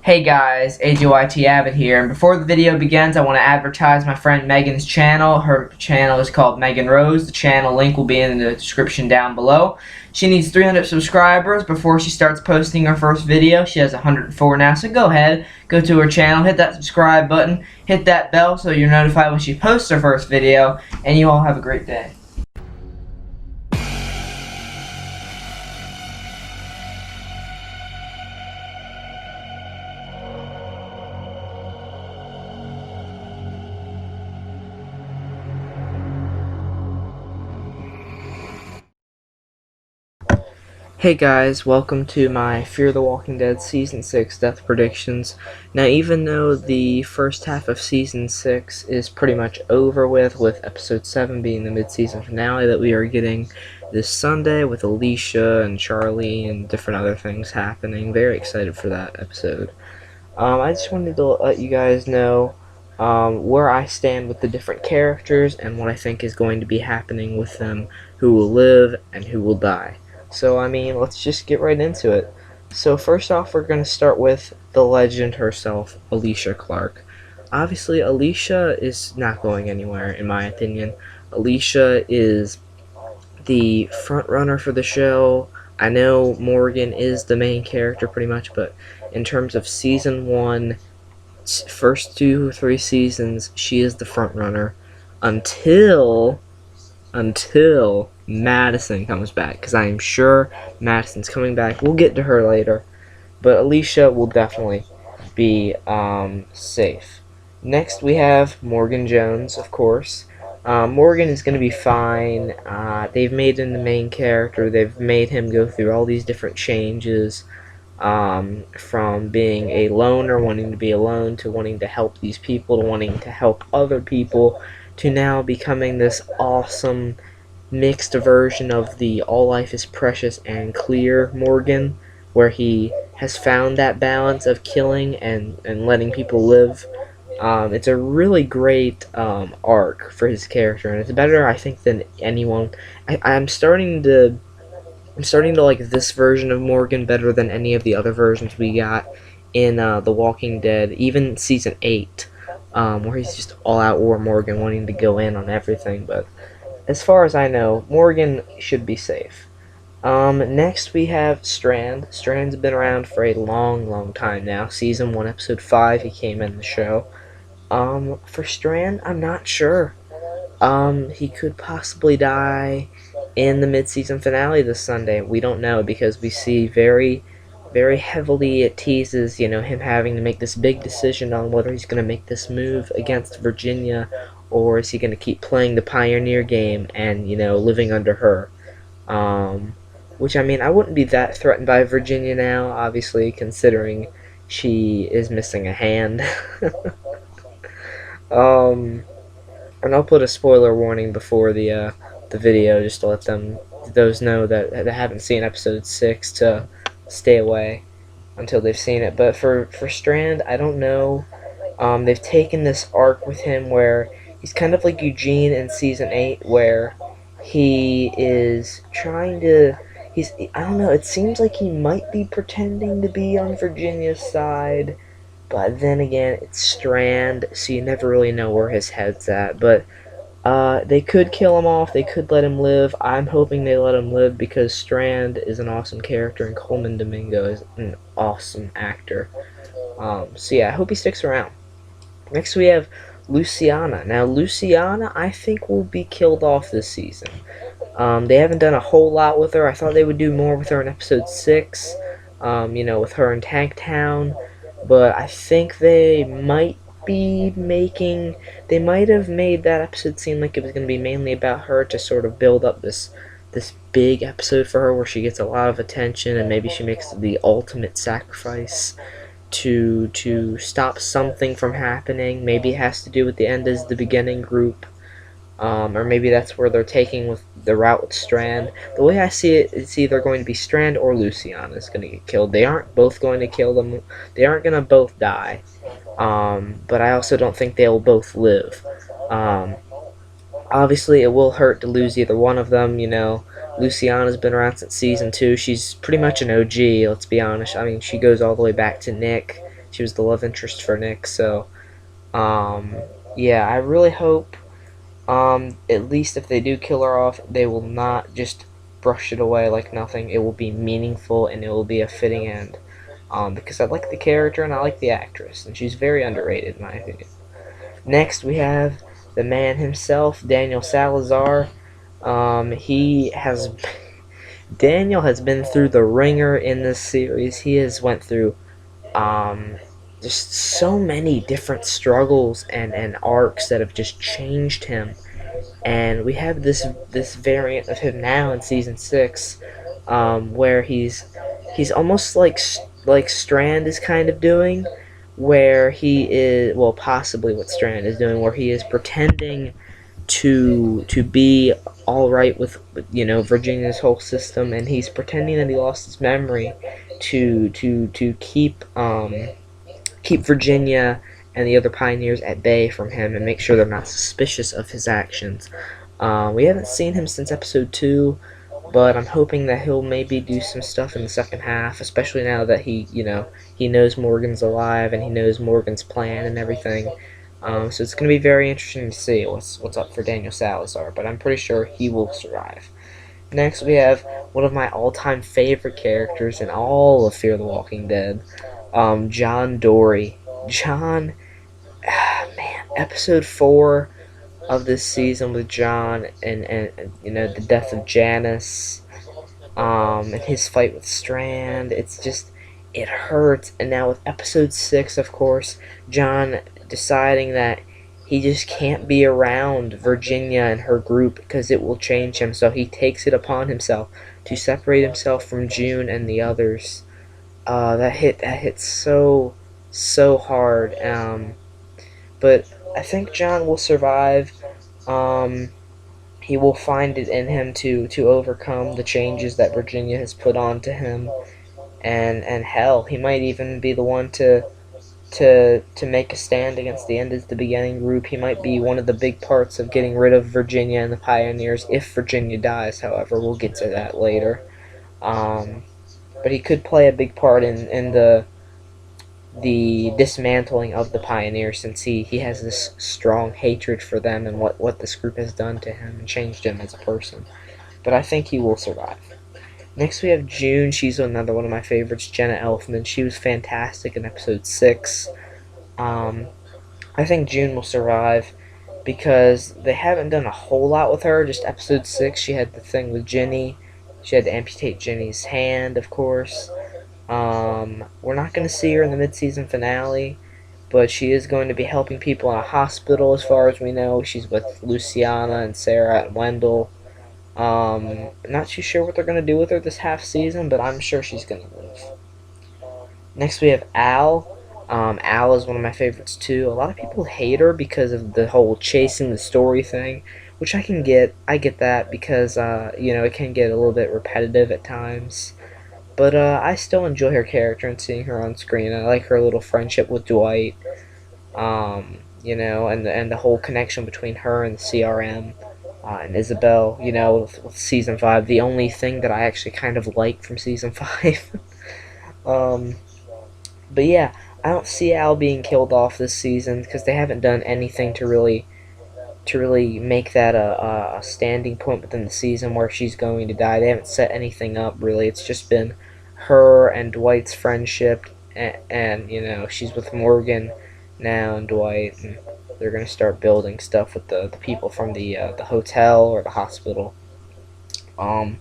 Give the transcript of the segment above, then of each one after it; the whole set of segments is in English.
Hey guys, AJYT Abbott here, and before the video begins, I want to advertise my friend Megan's channel. Her channel is called Megan Rose. The channel link will be in the description down below. She needs 300 subscribers before she starts posting her first video. She has 104 now, so go ahead, go to her channel, hit that subscribe button, hit that bell so you're notified when she posts her first video, and you all have a great day. Hey guys, welcome to my Fear the Walking Dead Season 6 death predictions. Now, even though the first half of Season 6 is pretty much over with Episode 7 being the mid-season finale that we are getting this Sunday with Alicia and Charlie and different other things happening. Very excited for that episode. I just wanted to let you guys know where I stand with the different characters and what I think is going to be happening with them, who will live and who will die. So, let's just get right into it. So, first off, we're going to start with the legend herself, Alicia Clark. Obviously, Alicia is not going anywhere, in my opinion. Alicia is the front runner for the show. I know Morgan is the main character pretty much, but in terms of Season 1, first 2 or 3 seasons, she is the front runner until Madison comes back, because I am sure Madison's coming back. We'll get to her later, but Alicia will definitely be safe. Next, we have Morgan Jones, of course. Morgan is going to be fine. They've made him the main character. They've made him go through all these different changes, from being a loner, wanting to be alone, to wanting to help these people, to wanting to help other people, to now becoming this awesome mixed version of the all life is precious and clear Morgan, where he has found that balance of killing and letting people live. It's a really great arc for his character, and it's better, I think, than anyone. I'm starting to like this version of Morgan better than any of the other versions we got in The Walking Dead, even Season 8. Where he's just all-out war Morgan, wanting to go in on everything, but as far as I know, Morgan should be safe. Next we have Strand. Strand's been around for a long time now. Season 1, Episode 5, he came in the show. For Strand, I'm not sure. He could possibly die in the mid-season finale this Sunday. We don't know, because we see very heavily it teases, him having to make this big decision on whether he's going to make this move against Virginia, or is he going to keep playing the pioneer game and, living under her. Which, I wouldn't be that threatened by Virginia now, obviously, considering she is missing a hand. And I'll put a spoiler warning before the video, just to let those know that haven't seen Episode 6 to stay away until they've seen it. But for Strand, I don't know. They've taken this arc with him where he's kind of like Eugene in Season 8, where he is trying to... I don't know, it seems like he might be pretending to be on Virginia's side, but then again, it's Strand, so you never really know where his head's at. But they could kill him off, they could let him live. I'm hoping they let him live, because Strand is an awesome character, and Coleman Domingo is an awesome actor. So yeah, I hope he sticks around. Next we have Luciana. Now, Luciana, I think, will be killed off this season. They haven't done a whole lot with her. I thought they would do more with her in Episode 6, with her in Tank Town, but I think they might have made that episode seem like it was going to be mainly about her, to sort of build up this big episode for her where she gets a lot of attention, and maybe she makes the ultimate sacrifice to stop something from happening. Maybe it has to do with the end as the beginning group, or maybe that's where they're taking with the route with Strand. The way I see it, it's either going to be Strand or Luciana is going to get killed. They aren't both going to kill them. They aren't going to both die. But I also don't think they'll both live. Obviously, it will hurt to lose either one of them. Luciana's been around since Season 2. She's pretty much an OG, let's be honest. She goes all the way back to Nick She was the love interest for Nick. So um, yeah, I really hope at least if they do kill her off, they will not just brush it away like nothing. It will be meaningful and it will be a fitting end. Because I like the character and I like the actress, and she's very underrated in my opinion. Next, we have the man himself, Daniel Salazar. He has Daniel has been through the ringer in this series. He has went through um, just so many different struggles and arcs that have just changed him. And we have this variant of him now in season 6, where he's almost like Strand is kind of doing, where he is, well, possibly what Strand is doing, where he is pretending to be all right with Virginia's whole system, and he's pretending that he lost his memory to keep Virginia and the other pioneers at bay from him and make sure they're not suspicious of his actions. We haven't seen him since episode 2, but I'm hoping that he'll maybe do some stuff in the second half, especially now that he knows Morgan's alive and he knows Morgan's plan and everything. So it's going to be very interesting to see what's up for Daniel Salazar, but I'm pretty sure he will survive. Next, we have one of my all-time favorite characters in all of Fear the Walking Dead, John Dory. John, man, episode 4 of this season with John and the death of Janice, and his fight with Strand. It's just, it hurts. And now with episode 6, of course, John deciding that he just can't be around Virginia and her group because it will change him. So he takes it upon himself to separate himself from June and the others. That hit so hard. But I think John will survive. He will find it in him to overcome the changes that Virginia has put onto him, and hell, he might even be the one to make a stand against the End is the Beginning group. He might be one of the big parts of getting rid of Virginia and the Pioneers if Virginia dies. However, we'll get to that later. But he could play a big part in the dismantling of the Pioneers, since he has this strong hatred for them and what this group has done to him and changed him as a person. But I think he will survive. Next we have June. She's another one of my favorites, Jenna Elfman. She was fantastic in episode 6. I think June will survive because they haven't done a whole lot with her. Just episode 6, she had the thing with Jenny. She had to amputate Jenny's hand, of course. We're not going to see her in the mid-season finale, but she is going to be helping people in a hospital as far as we know. She's with Luciana and Sarah and Wendell. Not too sure what they're going to do with her this half season, but I'm sure she's going to live. Next we have Al. Al is one of my favorites too. A lot of people hate her because of the whole chasing the story thing, which I can get. I get that because, it can get a little bit repetitive at times. But I still enjoy her character and seeing her on screen. I like her little friendship with Dwight, and the whole connection between her and the CRM, and Isabel, with season 5. The only thing that I actually kind of like from season 5. But yeah, I don't see Al being killed off this season because they haven't done anything to really make that a standing point within the season where she's going to die. They haven't set anything up really. It's just been her and Dwight's friendship, and she's with Morgan now and Dwight, and they're gonna start building stuff with the people from the hotel or the hospital. But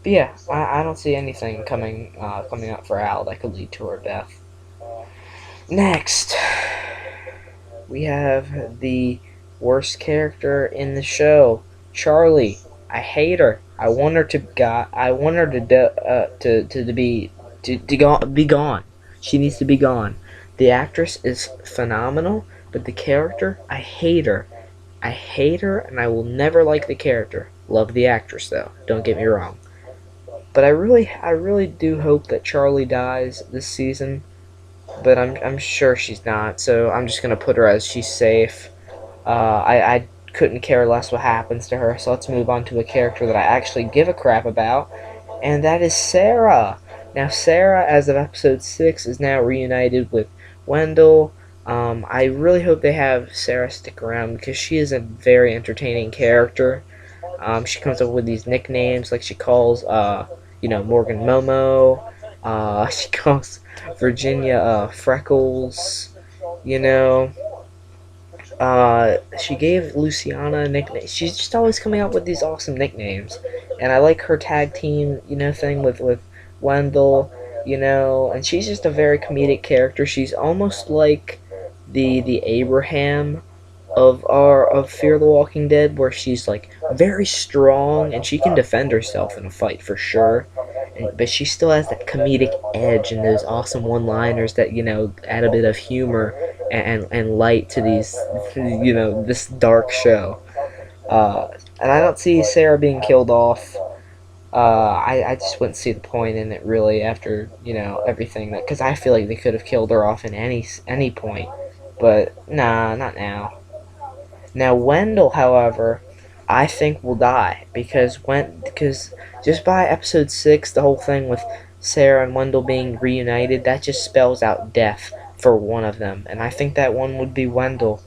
yeah, I don't see anything coming up for Al that could lead to her death. Next, we have the worst character in the show, Charlie. I hate her. I want her to be gone. She needs to be gone. The actress is phenomenal, but the character, I hate her. I hate her, and I will never like the character. Love the actress though. Don't get me wrong. But I really do hope that Charlie dies this season. But I'm sure she's not. So I'm just gonna put her as she's safe. I couldn't care less what happens to her, so let's move on to a character that I actually give a crap about, and that is Sarah. Now, Sarah, as of episode 6, is now reunited with Wendell. I really hope they have Sarah stick around because she is a very entertaining character. She comes up with these nicknames, like she calls, Morgan Momo. She calls Virginia Freckles. You know, she gave Luciana a nickname. She's just always coming up with these awesome nicknames, and I like her tag team, thing with Wendell, and she's just a very comedic character. She's almost like the Abraham of Fear the Walking Dead, where she's like very strong and she can defend herself in a fight for sure. But she still has that comedic edge and those awesome one-liners that add a bit of humor and light to these this dark show. And I don't see Sarah being killed off. I just wouldn't see the point in it really after everything that, because I feel like they could have killed her off in any point, but nah, not now. Now Wendell, however, I think will die because just by episode 6, the whole thing with Sarah and Wendell being reunited, that just spells out death for one of them, and I think that one would be Wendell.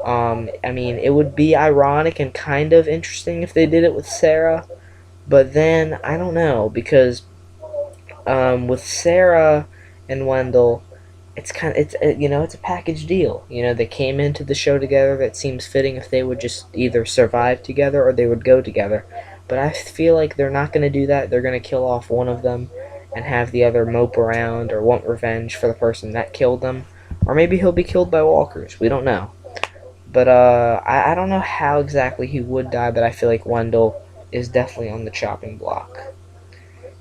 I mean, it would be ironic and kind of interesting if they did it with Sarah, but then I don't know because with Sarah and Wendell, it's a package deal. They came into the show together. That seems fitting if they would just either survive together or they would go together. But I feel like they're not going to do that. They're going to kill off one of them and have the other mope around or want revenge for the person that killed them. Or maybe he'll be killed by walkers. We don't know. But I don't know how exactly he would die, but I feel like Wendell is definitely on the chopping block.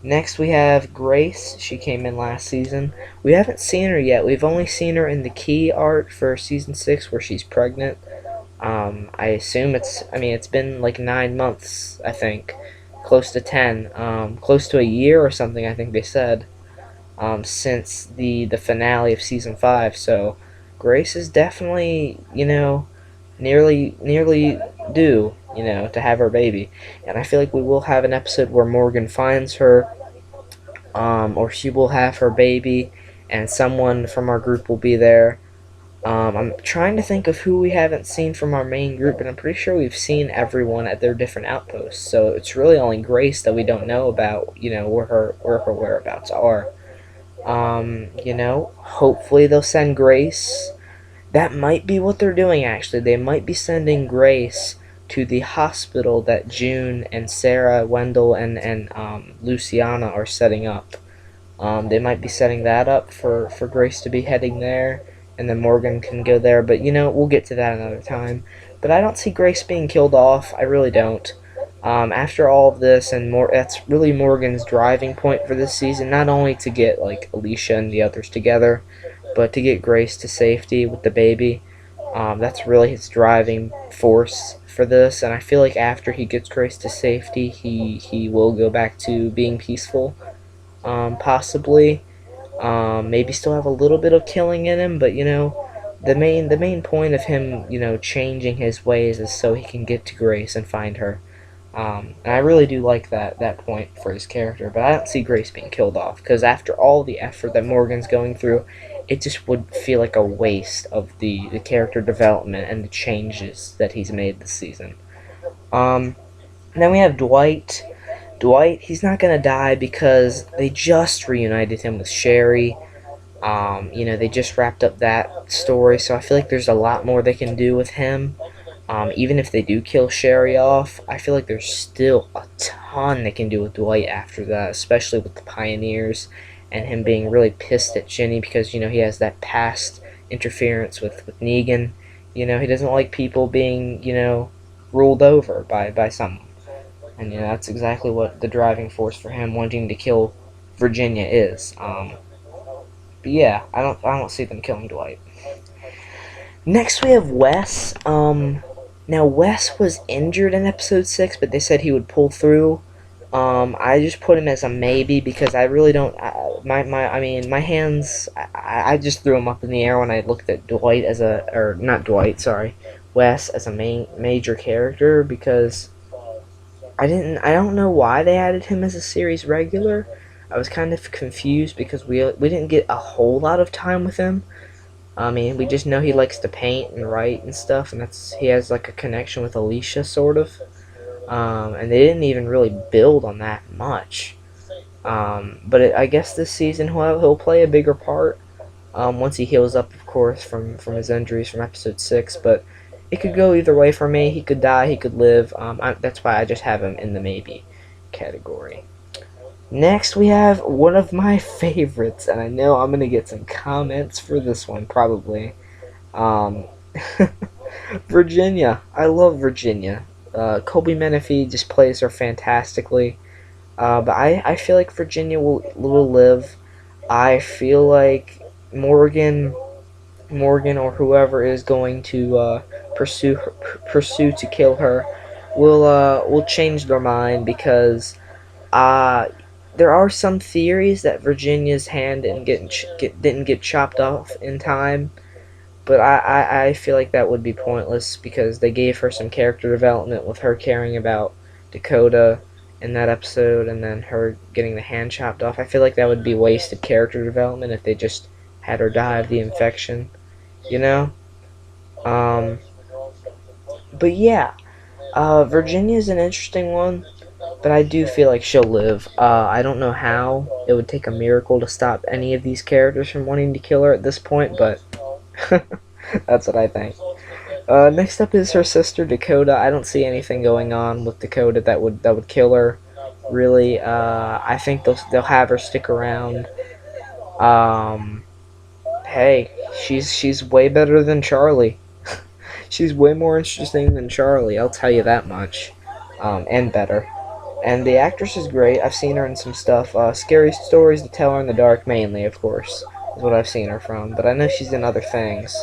Next we have Grace. She came in last season. We haven't seen her yet. We've only seen her in the key art for season 6 where she's pregnant. I assume it's been like 9 months, I think. Close to 10. Close to a year or something, I think they said. Since the finale of season 5. So Grace is definitely, nearly due, to have her baby. And I feel like we will have an episode where Morgan finds her, or she will have her baby, and someone from our group will be there. I'm trying to think of who we haven't seen from our main group, and I'm pretty sure we've seen everyone at their different outposts. So it's really only Grace that we don't know about, where her whereabouts are. Hopefully they'll send Grace. That might be what they're doing, actually. They might be sending Grace to the hospital that June and Sarah, Wendell, and Luciana are setting up. They might be setting that up for Grace to be heading there, and then Morgan can go there. But, we'll get to that another time. But I don't see Grace being killed off. I really don't. After all of this, and more, that's really Morgan's driving point for this season. Not only to get, like, Alicia and the others together, but to get Grace to safety with the baby. That's really his driving force for this, and I feel like after he gets Grace to safety, he will go back to being peaceful, possibly. Maybe still have a little bit of killing in him, but the main point of him changing his ways is so he can get to Grace and find her. And I really do like that point for his character, but I don't see Grace being killed off, because after all the effort that Morgan's going through, it just would feel like a waste of the character development and the changes that he's made this season. Then we have Dwight. Dwight, he's not going to die because they just reunited him with Sherry. They just wrapped up that story, so I feel like there's a lot more they can do with him. Even if they do kill Sherry off, I feel like there's still a ton they can do with Dwight after that, especially with the Pioneers and him being really pissed at Jenny because, he has that past interference with Negan. He doesn't like people being, ruled over by someone. And, that's exactly what the driving force for him wanting to kill Virginia is. But yeah, I don't see them killing Dwight. Next we have Wes. Now Wes was injured in episode 6, but they said he would pull through. I just put him as a maybe because I really don't. My hands. I just threw him up in the air when I looked at Dwight not Dwight, sorry, Wes as a major character because I don't know why they added him as a series regular. I was kind of confused because we didn't get a whole lot of time with him. I mean, we just know he likes to paint and write and stuff, and he has like a connection with Alicia, sort of. And they didn't even really build on that much. But I guess this season he'll play a bigger part once he heals up, of course, from his injuries from episode 6. But it could go either way for me. He could die, he could live. That's why I just have him in the maybe category. Next, we have one of my favorites, and I know I'm going to get some comments for this one, probably. Um, Virginia. I love Virginia. Colby Menifee just plays her fantastically. But I feel like Virginia will live. I feel like Morgan Morgan or whoever is going to pursue to kill her will change their mind, because uh, there are some theories that Virginia's hand didn't get chopped off in time, but I feel like that would be pointless, because they gave her some character development with her caring about Dakota in that episode, and then her getting the hand chopped off. I feel like that would be wasted character development if they just had her die of the infection, you know? Um, but yeah, Virginia's an interesting one, but I do feel like she'll live. I don't know how. It would take a miracle to stop any of these characters from wanting to kill her at this point, but that's what I think. Next up is her sister Dakota. I don't see anything going on with Dakota that would kill her. Really, I think they'll have her stick around. Um, hey, she's way better than Charlie. She's way more interesting than Charlie. I'll tell you that much. And better. And the actress is great. I've seen her in some stuff. Scary Stories to Tell Her in the Dark, mainly, of course, is what I've seen her from. But I know she's in other things.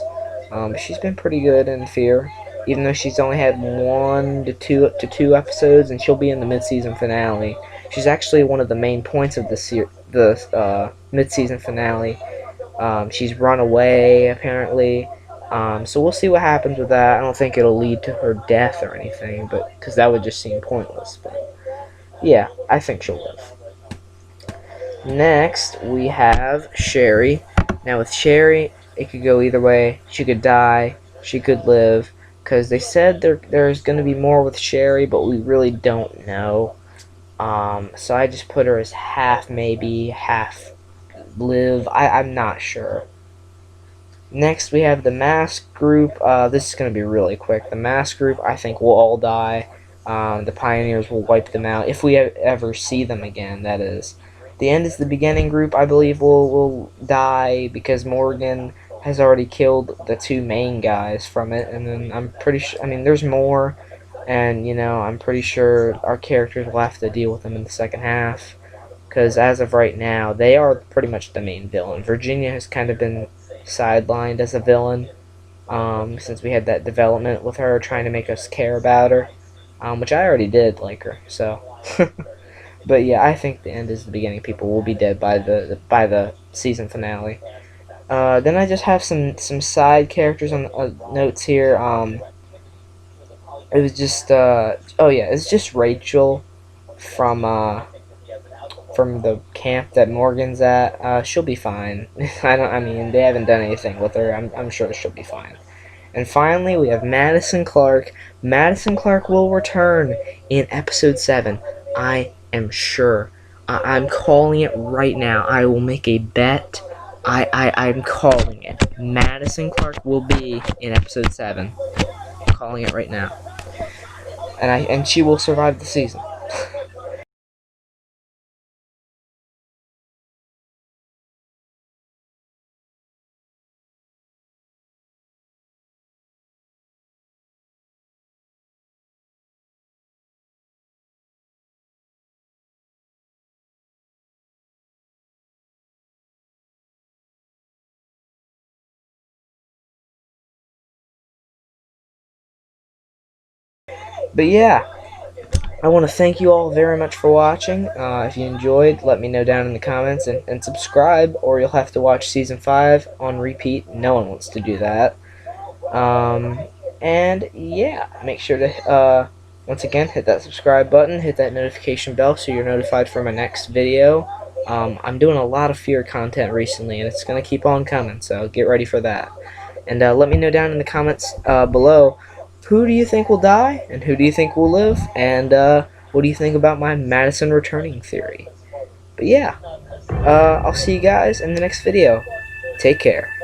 She's been pretty good in Fear, even though she's only had 1 to 2 episodes, and she'll be in the mid-season finale. She's actually one of the main points of the mid-season finale. She's run away, apparently. So we'll see what happens with that. I don't think it'll lead to her death or anything, but because that would just seem pointless. But yeah, I think she'll live. Next, we have Sherry. Now, with Sherry, it could go either way. She could die, she could live, because they said there's going to be more with Sherry, but we really don't know. So I just put her as half maybe, half live. I'm not sure. Next, we have the mask group. This is going to be really quick. The mask group, I think, will all die. The Pioneers will wipe them out, if we ever see them again, that is. The End is the Beginning group, I believe, will die, because Morgan has already killed the 2 main guys from it, and then I'm pretty sure, I mean, there's more, and, I'm pretty sure our characters will have to deal with them in the second half, because as of right now, they are pretty much the main villain. Virginia has kind of been sidelined as a villain, since we had that development with her trying to make us care about her, which I already did like her, so. But yeah, I think The End is the Beginning. People will be dead by the season finale. Then I just have some side characters on notes here. It was just oh yeah, it's just Rachel from the camp that Morgan's at. She'll be fine. I mean, they haven't done anything with her. I'm sure she'll be fine. And finally, we have Madison Clark. Madison Clark will return in episode 7. I am sure. I'm calling it right now. I will make a bet. I'm calling it. Madison Clark will be in episode 7. I'm calling it right now. And she will survive the season. But yeah, I want to thank you all very much for watching. If you enjoyed, let me know down in the comments, and subscribe, or you'll have to watch Season 5 on repeat. No one wants to do that. And yeah, make sure to, once again, hit that subscribe button, hit that notification bell so you're notified for my next video. I'm doing a lot of fear content recently, and it's going to keep on coming, so get ready for that. And let me know down in the comments below, who do you think will die, and who do you think will live, and what do you think about my Madison returning theory. But yeah, I'll see you guys in the next video. Take care.